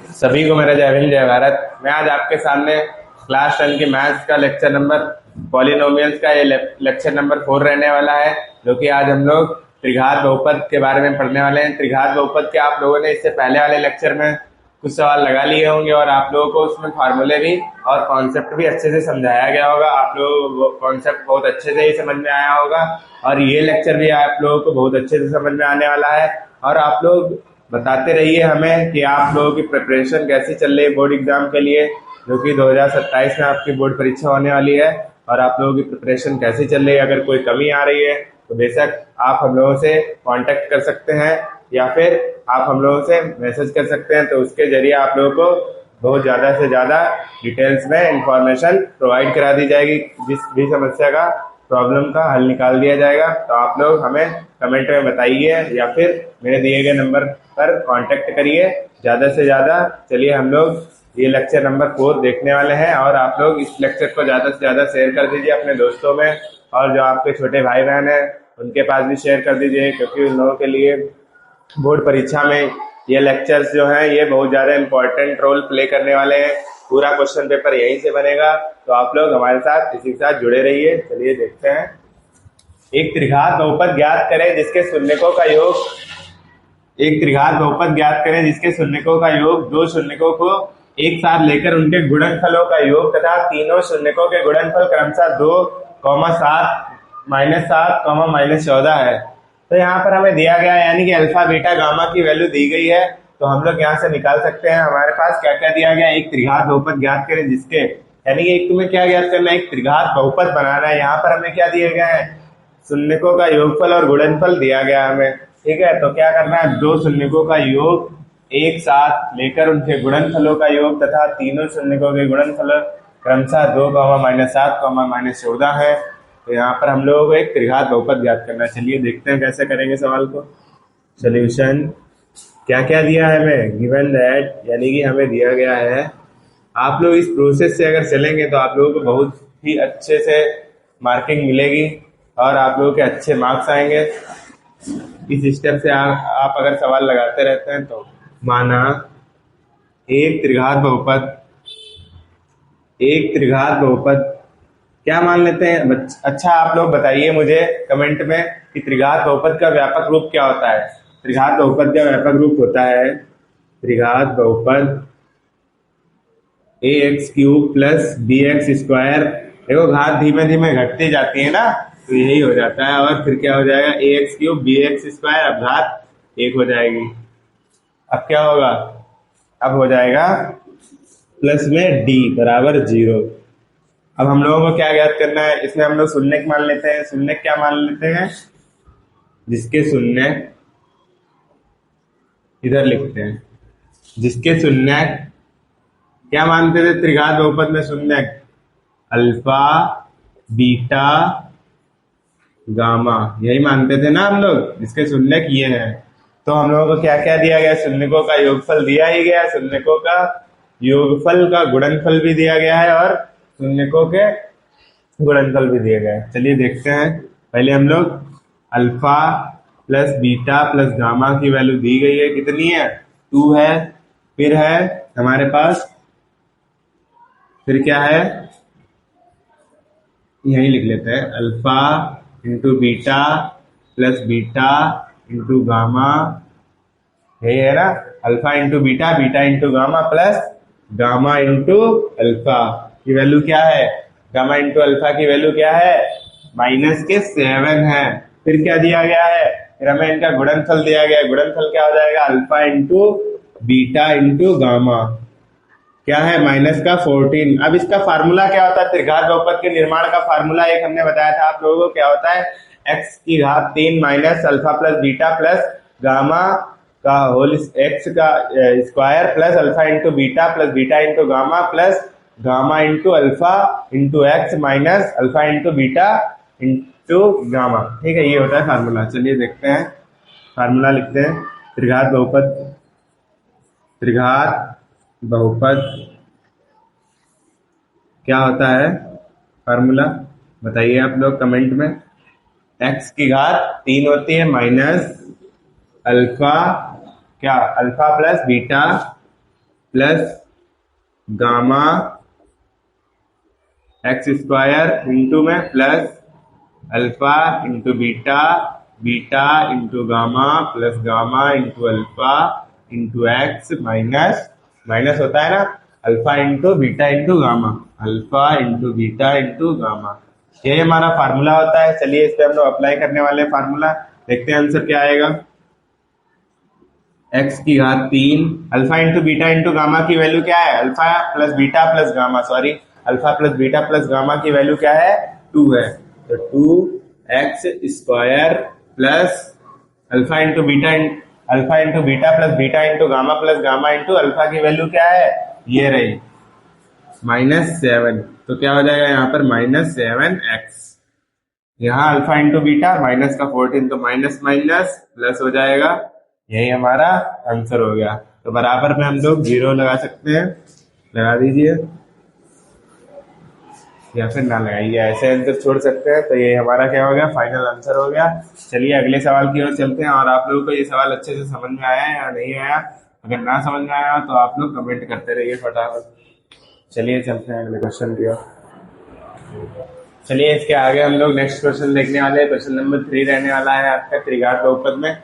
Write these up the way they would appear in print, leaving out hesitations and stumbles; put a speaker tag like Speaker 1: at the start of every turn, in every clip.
Speaker 1: सभी को मेरा जय हिंद जय भारत। मैं आज आपके सामने क्लास 10 की मैथ्स का लेक्चर नंबर पॉलिनोमियल्स का ये लेक्चर नंबर 4 रहने वाला है, जो कि आज हम लोग त्रिघात बहुपद के बारे में पढ़ने वाले हैं। त्रिघात बहुपद के आप लोगों ने इससे पहले वाले लेक्चर में कुछ सवाल लगा लिए होंगे और आप लोगों को उसमें फार्मूले भी और कॉन्सेप्ट भी अच्छे से समझाया गया होगा। आप लोगों को कॉन्सेप्ट बहुत अच्छे से ही समझ में आया होगा और ये लेक्चर भी आप लोगों को बहुत अच्छे से समझ में आने वाला है। और आप लोग बताते रहिए हमें कि आप लोगों की प्रिपरेशन कैसी चल रही है बोर्ड एग्जाम के लिए, जो कि 2027 में आपकी बोर्ड परीक्षा होने वाली है। और आप लोगों की प्रिपरेशन कैसी चल रही है, अगर कोई कमी आ रही है तो बेशक आप हम लोगों से कांटेक्ट कर सकते हैं या फिर आप हम लोगों से मैसेज कर सकते हैं, तो उसके जरिए आप लोगों को बहुत ज़्यादा से ज़्यादा डिटेल्स में इंफॉर्मेशन प्रोवाइड करा दी जाएगी। जिस भी समस्या का प्रॉब्लम का हल निकाल दिया जाएगा। तो आप लोग हमें कमेंट में बताइए या फिर मेरे दिए गए नंबर पर कांटेक्ट करिए ज़्यादा से ज़्यादा। चलिए हम लोग ये लेक्चर नंबर 4 देखने वाले हैं और आप लोग इस लेक्चर को ज़्यादा से ज़्यादा शेयर कर दीजिए अपने दोस्तों में, और जो आपके छोटे भाई बहन हैं उनके पास भी शेयर कर दीजिए, क्योंकि उन लोगों के लिए बोर्ड परीक्षा में ये लेक्चर्स जो हैं ये बहुत ज़्यादा इंपॉर्टेंट रोल प्ले करने वाले हैं। पूरा क्वेश्चन पेपर यहीं से बनेगा, तो आप लोग हमारे साथ इसी के साथ जुड़े रहिए। चलिए देखते हैं। एक त्रिघात बहुपद ज्ञात करें जिसके शून्यकों का योग एक त्रिघात बहुपद ज्ञात करें जिसके शून्यकों का योग दो शून्यकों को एक साथ लेकर उनके गुणनफलों का योग तथा तीनों शून्यकों के गुणनफल क्रमशः 2, 7, -7, -14 है। तो यहाँ पर हमें दिया गया है, यानी कि अल्फा बीटा गामा की वैल्यू दी गई है। तो हम लोग यहाँ से निकाल सकते हैं हमारे पास क्या क्या दिया गया है। एक त्रिघात बहुपद ज्ञात करें जिसके, यानी कि एक तुम्हें क्या ज्ञात करना है, एक त्रिघात बहुपद बनाना है। यहाँ पर हमें क्या दिया गया है, शून्यकों का योगफल और गुणनफल दिया गया हमें। ठीक है, तो क्या करना है, दो शून्यकों का योग एक साथ लेकर उनके गुणनफलों का योग तथा तीनों शून्यकों के गुणनफल क्रमशः 2, -7, -14 है। तो यहाँ पर हम लोगों को एक त्रिघात बहुपद ज्ञात करना है। चलिए देखते हैं कैसे करेंगे सवाल को। सॉल्यूशन क्या क्या दिया है हमें, गिवन दैट, यानी कि हमें दिया गया है। आप लोग इस प्रोसेस से अगर चलेंगे तो आप लोगों को बहुत ही अच्छे से मार्किंग मिलेगी और आप लोगों के अच्छे मार्क्स आएंगे। इस स्टेप से आप अगर सवाल लगाते रहते हैं तो माना एक त्रिघात बहुपद क्या मान लेते हैं। अच्छा, आप लोग बताइए मुझे कमेंट में कि त्रिघात बहुपद का व्यापक रूप क्या होता है। त्रिघात बहुपद का व्यापक रूप होता है त्रिघात बहुपद ax³ + bx²। देखो घात धीमे धीमे घटती जाती है ना, तो यही हो जाता है। और फिर क्या हो जाएगा, ax³ bx², अब घात 1 हो जाएगी। अब क्या होगा, अब हो जाएगा प्लस में d = 0। अब हम लोगों को क्या ज्ञात करना है, इसमें हम लोग शून्यक मान लेते हैं। शून्यक क्या मान लेते हैं, जिसके शून्यक इधर लिखते हैं, जिसके शून्यक क्या मानते थे त्रिघात बहुपद में, शून्यक अल्फा बीटा गामा, यही मानते थे ना हम लोग, जिसके शून्यक ये है। तो हम लोगों को क्या क्या दिया गया, शून्यकों का योगफल दिया ही गया, शून्यकों का योगफल का गुणनफल भी दिया गया है और शून्यकों के गुणनफल भी दिए गए। चलिए देखते हैं। पहले हम लोग alpha plus beta plus gamma की वैल्यू दी गई है, कितनी है, 2 है। फिर है हमारे पास, फिर क्या है, यही लिख लेते हैं, alpha into beta plus beta into gamma, यही है ना, alpha into beta, beta into gamma plus gamma into alpha की वैल्यू क्या है, गामा इंटू अल्फा की वैल्यू क्या है, -7 है। फिर क्या दिया गया है, फिर हमें इनका गुणनफल दिया गया है। गुणनफल क्या हो जाएगा, alpha into beta into gamma, क्या है, -14। अब इसका फार्मूला क्या होता है, त्रिघात बहुपद के निर्माण का फार्मूला एक हमने बताया था आप लोगों को, क्या होता है, x³ minus alpha plus beta plus gamma का होल x का square plus alpha into beta plus beta into gamma plus gamma into alpha into x minus alpha into beta into gamma. ठीक है, ये होता है फार्मूला। चलिए देखते हैं, फार्मूला लिखते हैं। त्रिघात बहुपद क्या होता है, फार्मूला बताइए आप लोग कमेंट में। x की घात 3 होती है माइनस अल्फा, क्या, alpha plus beta plus gamma x square into में plus alpha into beta, beta into gamma plus gamma into alpha into x minus minus होता है ना, alpha into beta into gamma, alpha into beta into gamma. ये हमारा formula होता है। चलिए इस पे हम लोग अप्लाई करने वाले हैं फार्मूला। देखते हैं आंसर क्या आएगा। x की घात 3 alpha into beta into gamma की वैल्यू क्या है, alpha plus beta plus gamma, sorry alpha plus beta plus gamma की वैल्यू क्या है, 2 है। तो 2x square plus alpha into beta plus beta into gamma into alpha की वैल्यू क्या है, ये रही -7। तो क्या हो जाएगा यहाँ पर -7x। यहाँ अल्फा इंटू बीटा माइनस का 14 तो माइनस माइनस प्लस हो जाएगा। यही हमारा आंसर हो गया। तो बराबर में हम लोग 0 लगा सकते हैं, लगा दीजिए या फिर ना लगाइए, ऐसे आंसर छोड़ सकते हैं। तो ये हमारा क्या हो गया, फाइनल आंसर हो गया। चलिए अगले सवाल की ओर चलते हैं। और आप लोगों को ये सवाल अच्छे से समझ में आया है या नहीं आया, अगर ना समझ में आया तो आप लोग कमेंट करते रहिए फटाफट। चलिए चलते हैं अगले क्वेश्चन की ओर। चलिए इसके आगे हम लोग नेक्स्ट क्वेश्चन देखने वाले हैं। क्वेश्चन नंबर 3 रहने वाला है आपका त्रिघात बहुपद में।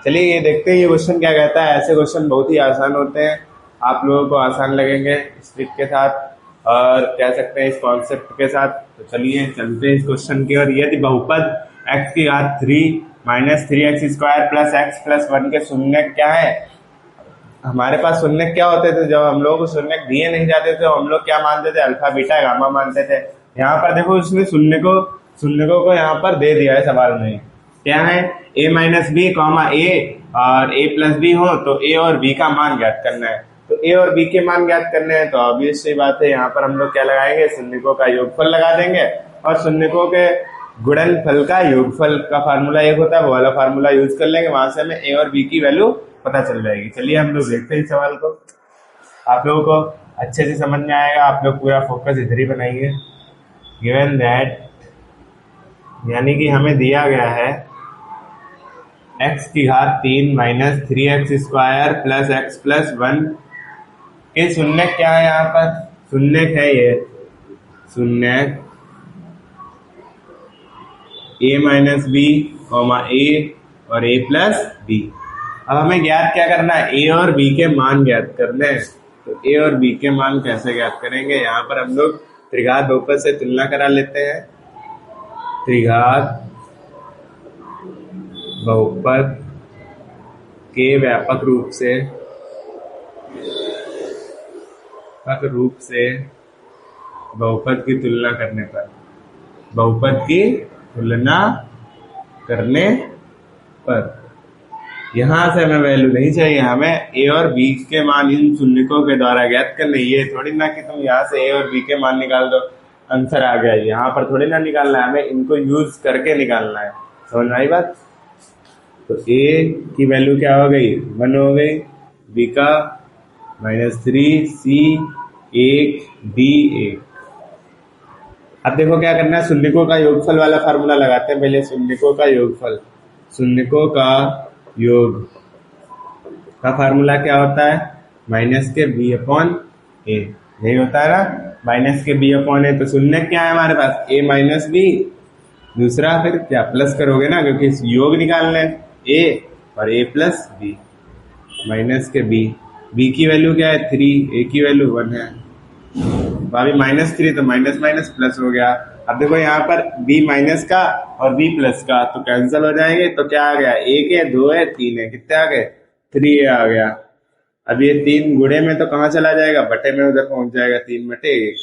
Speaker 1: चलिए ये देखते हैं ये क्वेश्चन क्या कहता है। ऐसे क्वेश्चन बहुत ही आसान होते हैं, आप लोगों को आसान लगेंगे इस ट्रिक के साथ और कह सकते हैं इस कॉन्सेप्ट के साथ। तो चलिए चलते हैं इस क्वेश्चन की ओर। यदि बहुपद x की घात 3 minus 3x square plus x plus 1 के शून्य क्या है। हमारे पास शून्य क्या होते थे, जब हम लोगों को शून्य दिए नहीं जाते थे हम लोग क्या मानते थे, अल्फा बीटा गामा मानते थे। यहाँ पर देखो उसने शून्य को यहाँ पर दे दिया है सवाल में, क्या है a माइनस बी कॉमा ए और a प्लस बी हो तो a और b का मान ज्ञात करना है। तो a और b के मान ज्ञात करने हैं तो ऑब्वियस सी बात है, यहाँ पर हम लोग क्या लगाएंगे, शून्यकों का योगफल लगा देंगे और शून्यकों के गुणनफल का योगफल का फार्मूला एक होता है, वो वाला फार्मूला यूज कर लेंगे। वहां से हमें a और b की वैल्यू पता चल जाएगी। चलिए हम लोग देखते हैं इस सवाल को, आप लोगों को अच्छे से समझ में आएगा। आप लोग पूरा फोकस इधर ही बनाइए। गिवन दैट, यानी कि हमें दिया गया है x की घात 3 minus 3x square plus x plus 1 के शून्य क्या है। यहाँ पर शून्य है, ये शून्य a माइनस बी कॉमा ए और a प्लस बी। अब हमें ज्ञात क्या करना है, a और b के मान ज्ञात करने हैं। तो a और b के मान कैसे ज्ञात करेंगे, यहाँ पर हम लोग त्रिघात बहुपद से तुलना करा लेते हैं। त्रिघात बहुपद के व्यापक रूप से बहुपद की तुलना करने पर, बहुपद की तुलना करने पर यहाँ से हमें वैल्यू नहीं चाहिए, हमें a और b के मान इन शून्यकों के द्वारा ज्ञात करने। ये थोड़ी ना कि तुम यहाँ से a और b के मान निकाल दो आंसर आ गया, यहाँ पर थोड़ी ना निकालना है, हमें इनको यूज करके निकालना है। समझ आई बात। तो a की वैल्यू क्या हो गई, 1 हो गई, b का -3, c 1, d 1। अब देखो क्या करना है, शून्यकों का योगफल वाला फार्मूला लगाते हैं पहले। शून्यकों का योगफल, शून्यकों का योग का फार्मूला क्या होता है, माइनस के b अपॉन ए, यही होता है ना, माइनस के b अपॉन ए। तो शून्य क्या है हमारे पास, a माइनस बी, दूसरा फिर क्या प्लस करोगे ना, क्योंकि योग निकालना है a और a प्लस बी, माइनस के b की वैल्यू क्या है 3, a की वैल्यू 1 है, अभी -3 तो माइनस माइनस प्लस हो गया। अब देखो यहाँ पर b माइनस का और b प्लस का तो कैंसिल हो जाएंगे। तो क्या आ गया, 1 है 2 है 3 है, कितने आ गए 3 आ गया। अब ये 3 गुणे में तो कहाँ चला जाएगा, बटे में उधर पहुंच जाएगा, 3 बटे 1।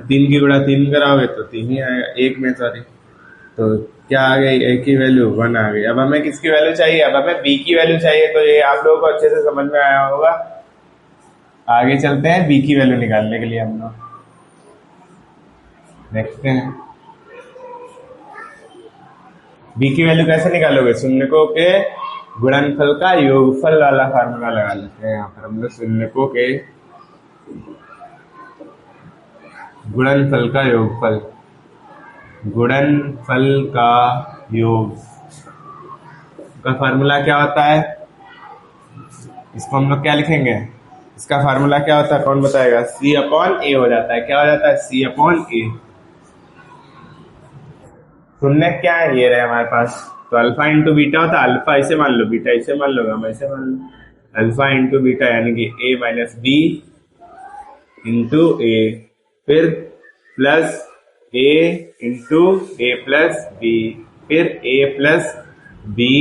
Speaker 1: 3 की गुणा 3 कराओगे तो 3 ही आएगा, 1 में सॉरी। तो क्या आ गई, a की वैल्यू 1 आ गई। अब हमें किसकी वैल्यू चाहिए, अब हमें b की वैल्यू चाहिए। तो ये आप लोगों को अच्छे से समझ में आया होगा। आगे चलते हैं b की वैल्यू निकालने के लिए हम लोग देखते हैं b की वैल्यू कैसे निकालोगे, शून्यकों के गुणनफल का योगफल वाला फार्मूला लगा लेते हैं। यहाँ पर हम लोग शून्यकों के गुणनफल का योगफल, गुणनफल का योग का फार्मूला क्या होता है, इसको हम लोग क्या लिखेंगे, इसका फार्मूला क्या होता है, कौन बताएगा? C अपॉन ए हो जाता है। क्या हो जाता है? C अपॉन ए। शून्य क्या है, ये रहे हमारे पास। तो अल्फा इंटू बीटा होता है, अल्फा इसे मान लो, बीटा इसे मान लो, हम ऐसे मान लो, अल्फा इंटू बीटा यानी कि a minus B into A, फिर plus a into A plus B, फिर a प्लस बी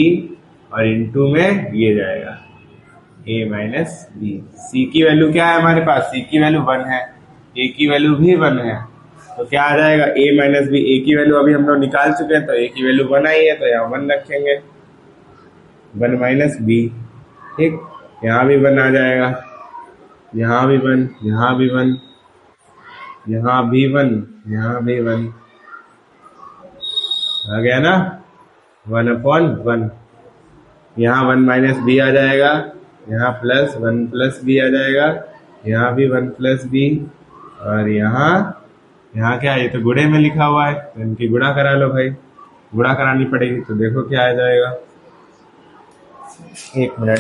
Speaker 1: और इंटू में ये जाएगा a माइनस बी। c की वैल्यू क्या है हमारे पास? c की वैल्यू 1 है, a की वैल्यू भी 1 है, तो क्या आ जाएगा? a minus B. a की वैल्यू अभी हम लोग निकाल चुके हैं, तो a की वैल्यू 1 आई है, तो यहाँ 1 रखेंगे, 1 माइनस बी। ठीक, यहाँ भी 1 आ जाएगा, यहाँ भी 1, यहाँ भी 1, यहाँ भी 1, यहाँ भी 1 आ गया ना, 1 अपॉन 1। यहाँ 1 माइनस बी आ जाएगा, यहाँ प्लस 1 प्लस बी आ जाएगा, यहाँ भी 1 प्लस बी, और यहाँ क्या है, ये तो गुणे में लिखा हुआ है, तो इनकी गुणा करा लो भाई, गुणा करानी पड़ेगी। तो देखो क्या आ जाएगा, एक मिनट,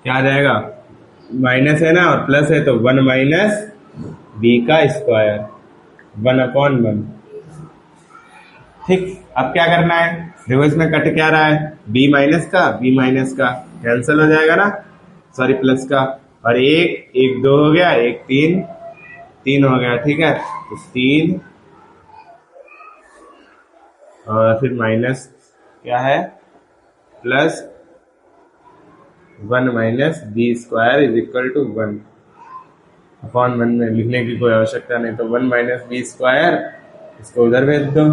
Speaker 1: क्या आ जाएगा? माइनस है ना और प्लस है, तो 1 माइनस बी का स्क्वायर, 1 अपॉन 1। ठीक, अब क्या करना है, देखो इसमें कट क्या रहा है, b माइनस का कैंसिल हो जाएगा ना, सॉरी प्लस का, और एक 2 हो गया, एक 3 हो गया। ठीक है, तो 3 और फिर माइनस क्या है, plus 1 minus B square is equal to 1 upon 1 में लिखने की कोई आवश्यकता नहीं, तो 1 माइनस बी स्क्वायर, इसको उधर भेज दो,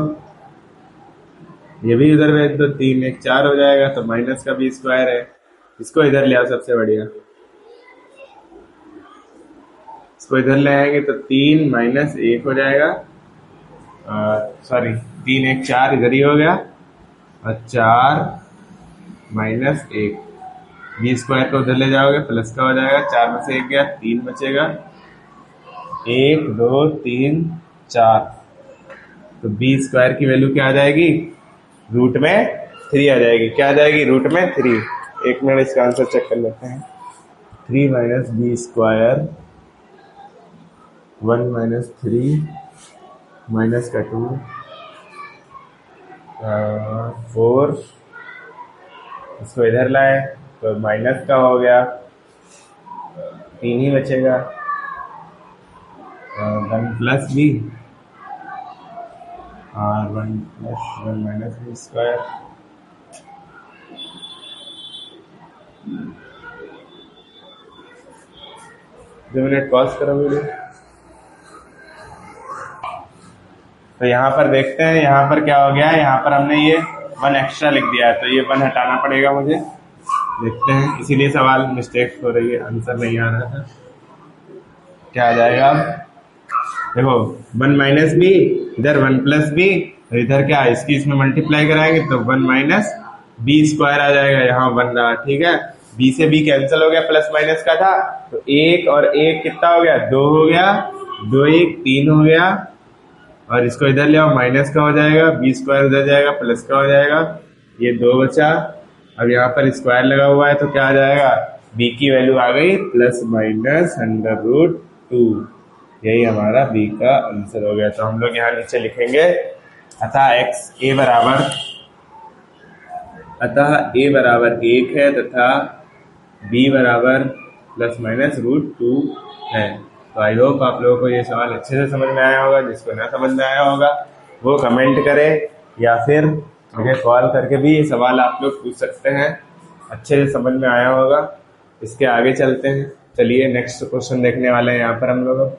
Speaker 1: ये भी उधर भेज दो, 3 1 4 हो जाएगा, तो माइनस का बी स्क्वायर है, इसको इधर ले आओ, सबसे बढ़िया, इसको इधर ले आएंगे तो 3 माइनस 1 हो जाएगा, सॉरी 3 1 4 इधर ही हो गया, और 4 माइनस 1, बी स्क्वायर को उधर ले जाओगे, प्लस का हो जाएगा, 4 में से 1 गया, 3 बचेगा, 1 2 3 4, तो बी स्क्वायर की वैल्यू क्या आ जाएगी, रूट में 3 आ जाएगी। क्या आ जाएगी? रूट में 3। एक मिनट इसका आंसर चेक कर लेते हैं, 3 minus B square, 1 minus 3 minus का 2 4, इसको इधर लाए तो माइनस का हो गया, 3 ही बचेगा, 1 प्लस बी और 1 प्लस 1 माइनस बी स्क्वायर। दो मिनट पॉज करो वीडियो। तो यहाँ पर देखते हैं, यहाँ पर क्या हो गया है, यहाँ पर हमने ये 1 एक्स्ट्रा लिख दिया है, तो ये 1 हटाना पड़ेगा मुझे, देखते हैं, इसीलिए सवाल मिस्टेक हो रही है, आंसर नहीं आ रहा था। क्या आ जाएगा अब देखो, 1 माइनस बी, इधर 1 प्लस बी, इधर क्या इसकी इसमें मल्टीप्लाई कराएंगे तो 1 माइनस बी स्क्वायर आ जाएगा, यहाँ 1 रहा। ठीक है, बी से बी कैंसिल हो गया, प्लस माइनस का था, तो 1 और 1 कितना हो गया, 2 हो गया, 2 1 3 हो गया, और इसको इधर ले आओ, माइनस का हो जाएगा, बी स्क्वायर उधर जाएगा, प्लस का हो जाएगा, ये 2 बचा, अब यहाँ पर स्क्वायर लगा हुआ है, तो क्या आ जाएगा, बी की वैल्यू आ गई प्लस माइनस √2, यही हमारा बी का आंसर हो गया। तो हम लोग यहाँ नीचे लिखेंगे, अतः a बराबर 1 है तथा b बराबर प्लस माइनस √2 है। तो आई होप आप लोगों को ये सवाल अच्छे से समझ में आया होगा, जिसको ना समझ में आया होगा वो कमेंट करे, या फिर मुझे कॉल करके भी ये सवाल आप लोग पूछ सकते हैं, अच्छे से समझ में आया होगा। इसके आगे चलते हैं, चलिए नेक्स्ट क्वेश्चन देखने वाले हैं यहाँ पर हम लोग।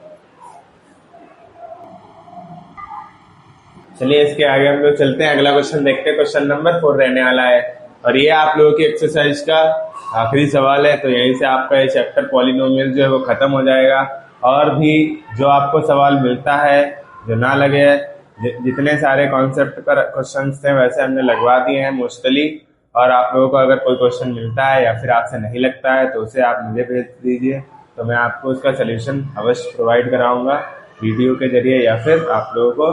Speaker 1: चलिए इसके आगे हम लोग चलते हैं, अगला क्वेश्चन देखते हैं, क्वेश्चन नंबर 4 रहने वाला है, और ये आप लोगों की एक्सरसाइज का आखिरी सवाल है। तो यहीं से आपका ये चैप्टर पॉलिनोमियल जो है वो खत्म हो जाएगा, और भी जो आपको सवाल मिलता है जो ना लगे, जितने सारे कॉन्सेप्ट पर क्वेश्चंस थे वैसे हमने लगवा दिए हैं मोस्टली, और आप लोगों को अगर कोई क्वेश्चन मिलता है या फिर आपसे नहीं लगता है तो उसे आप मुझे भेज दीजिए, तो मैं आपको उसका सलूशन अवश्य प्रोवाइड कराऊंगा वीडियो के जरिए, या फिर आप लोगों को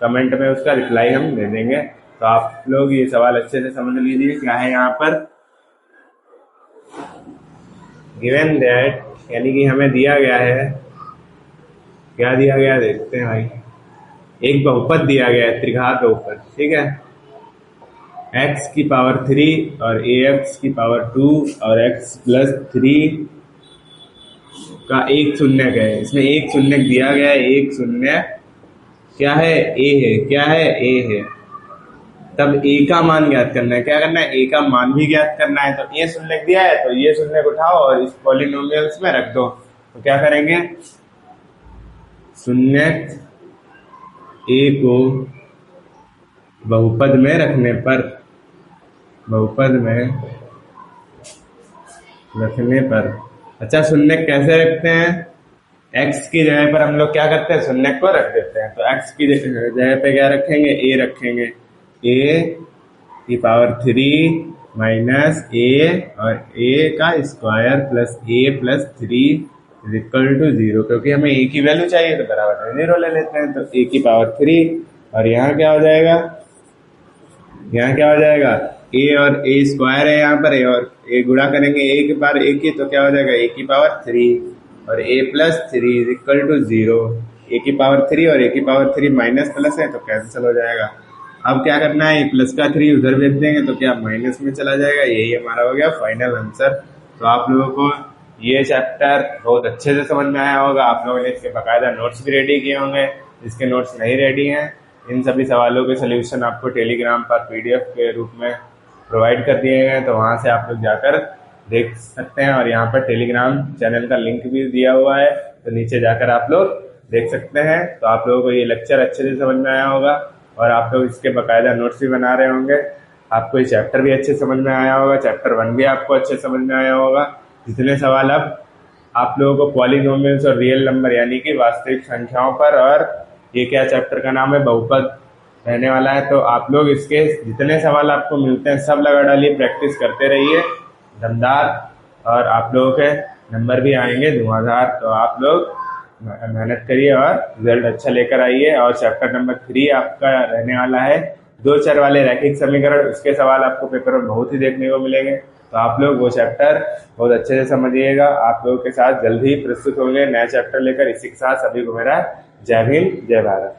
Speaker 1: कमेंट में उसका रिप्लाई हम दे देंगे। तो आप लोग ये सवाल अच्छे से समझ लीजिए। क्या है यहाँ पर, गिवन दैट, यानी कि हमें दिया गया है, क्या दिया गया देखते हैं भाई, एक बहुपद दिया गया है, त्रिघात बहुपद, ठीक है, x की पावर 3 और ax की पावर 2 और x प्लस 3 का एक शून्यक है। इसमें एक शून्यक दिया गया है, एक शून्यक क्या है, a है, क्या है, a है। तब a का मान ज्ञात करना है, क्या करना है, a का मान भी ज्ञात करना है। तो a शून्यक दिया है तो ये शून्यक उठाओ और इस पॉलिनोमियल्स में रख दो। तो क्या करेंगे, शून्यक a को बहुपद में रखने पर, बहुपद में रखने पर, अच्छा शून्यक कैसे रखते हैं, x की जगह पर हम लोग क्या करते हैं, शून्यक को रख देते हैं। तो x की जगह पे क्या रखेंगे, a रखेंगे, a की पावर 3 माइनस a और a का square plus a plus 3 is equal to 0, क्योंकि हमें a की वैल्यू चाहिए तो बराबर 0 ले लेते हैं। तो a की पावर 3 और यहाँ क्या हो जाएगा, यहाँ क्या हो जाएगा, a और a स्क्वायर है, यहाँ पर a और a गुणा करेंगे a की पावर a की, तो क्या हो जाएगा a की पावर 3 और a plus 3 is equal to 0। a की पावर 3 और a की पावर 3 माइनस प्लस है तो कैंसिल हो जाएगा। अब क्या करना है, प्लस का 3 उधर भेज देंगे तो क्या माइनस में चला जाएगा। यही हमारा हो गया फाइनल आंसर। तो आप लोगों को ये चैप्टर बहुत अच्छे से समझ में आया होगा। आप लोगों ने इसके बाकायदा नोट्स भी रेडी किए होंगे। जिसके नोट्स नहीं रेडी हैं, इन सभी सवालों के सोल्यूशन आपको टेलीग्राम पर PDF के रूप में प्रोवाइड कर दिए गए, तो वहाँ से आप लोग जाकर देख सकते हैं। और यहाँ पर टेलीग्राम चैनल का लिंक भी दिया हुआ है, तो नीचे जाकर आप लोग देख सकते हैं। तो आप लोगों को ये लेक्चर अच्छे से समझ में आया होगा और आप लोग इसके बाकायदा नोट्स भी बना रहे होंगे। आपको ये चैप्टर भी अच्छे समझ में आया होगा, चैप्टर 1 भी आपको अच्छे समझ में आया होगा। जितने सवाल अब आप लोगों को पॉलिनोमियल्स और रियल नंबर यानी कि वास्तविक संख्याओं पर, और ये क्या चैप्टर का नाम है, बहुपद रहने वाला है। तो आप लोग इसके जितने सवाल आपको मिलते हैं सब लगा डालिए, प्रैक्टिस करते रहिए दमदार, और आप लोगों के नंबर भी आएंगे धुआंधार। तो आप लोग मेहनत करिए और रिजल्ट अच्छा लेकर आइए। और चैप्टर नंबर 3 आपका रहने वाला है 2 चर वाले रैखिक समीकरण। उसके सवाल आपको पेपर में बहुत ही देखने को मिलेंगे, तो आप लोग वो चैप्टर बहुत अच्छे से समझिएगा। आप लोगों के साथ जल्द ही प्रस्तुत होंगे नया चैप्टर लेकर। इसी के साथ सभी को मेरा जय भीम, जय भारत।